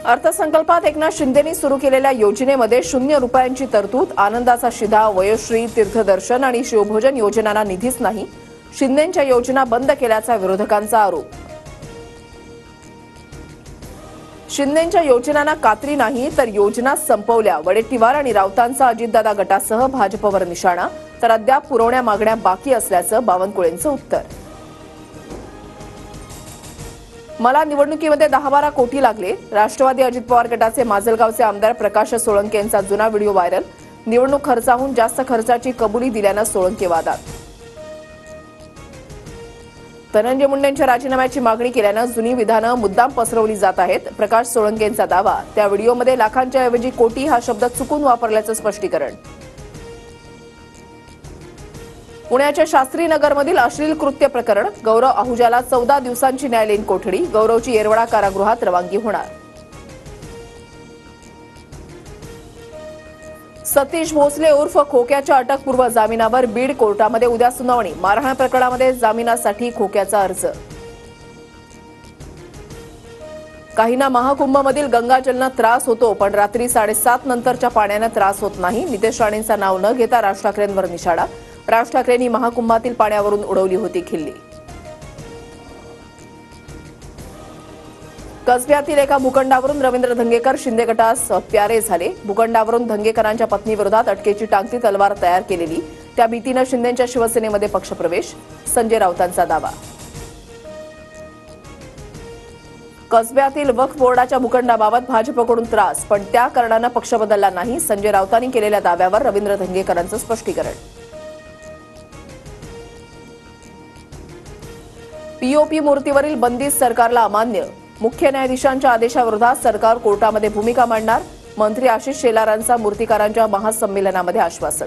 अर्थसंकल्पात एकनाथ शिंदेंनी सुरू केलेल्या योजनेमध्ये 0 रुपयांची तरतूद, आनंदाचा शिधा, वयोश्री, तीर्थदर्शन आणि शिवभोजन योजनांना निधीच नाही. शिंदेंच्या योजना बंद केल्याचा विरोधकांचा आरोप. शिंदेंच्या योजनांना कात्री नाही तर योजना संपवल्या. वडेट्टीवार आणि राऊतांचा अजितदादा गटासह भाजपवर निशाणा, तर अद्याप पुरवण्या मागण्या बाकी असल्याचं बावनकुळेंचं उत्तर. मला निवडणुकीमध्ये 10-12 कोटी लागले. राष्ट्रवादी अजित पवार गटाचे माजलगावचे आमदार प्रकाश सोळंके यांचा जुना व्हिडिओ व्हायरल. निवडणूक खर्चाहून जास्त खर्चाची कबुली दिल्यानं सोळंके वादात. धनंजय मुंडेंच्या राजीनाम्याची मागणी केल्यानं जुनी विधानं मुद्दाम पसरवली जात आहेत. प्रकाश सोळंके यांचा दावा. त्या व्हिडिओमध्ये लाखांच्या ऐवजी कोटी हा शब्द चुकून वापरल्याचं स्पष्टीकरण. पुण्याच्या शास्त्रीनगरमधील अश्लील कृत्य प्रकरण. गौरव आहुजाला 14 दिवसांची न्यायालयीन कोठडी. गौरवची येरवडा कारागृहात रवानगी होणार. सतीश भोसले उर्फ खोक्याच्या अटकपूर्व जामिनावर बीड कोर्टामध्ये उद्या सुनावणी. मारहाण प्रकरणामध्ये जामिनासाठी खोक्याचा अर्ज. काहींना महाकुंभमधील गंगाजलनं त्रास होतो, पण रात्री 7:30 नंतरच्या पाण्यानं त्रास होत नाही. नितेश राणेंचं नाव न घेता राज ठाकरेंवर निशाणा. राज ठाकरेंनी महाकुंभातील पाण्यावरून उडवली होती खिल्ली. कसब्यातील एका भूखंडावरून रवींद्र धंगेकर शिंदे गटास प्यारे झाले. भूखंडावरून धंगेकरांच्या पत्नीविरोधात अटकेची टांगती तलवार तयार केलेली. त्या भीतीनं शिंदेंच्या शिवसेनेमध्ये पक्षप्रवेश. संजय राऊतांचा दावा. कसब्यातील वक्फ बोर्डाच्या भूखंडाबाबत भाजपकडून त्रास, पण त्या कारणानं पक्ष बदलला नाही. संजय राऊतांनी केलेल्या दाव्यावर रवींद्र धंगेकरांचं स्पष्टीकरण. पीओपी मूर्तीवरील बंदी सरकारला अमान्य. मुख्य न्यायाधीशांच्या आदेशाविरोधात सरकार कोर्टामध्ये भूमिका मांडणार. मंत्री आशिष शेलारांचा मूर्तिकारांच्या महासंमेलनामध्ये आश्वासन.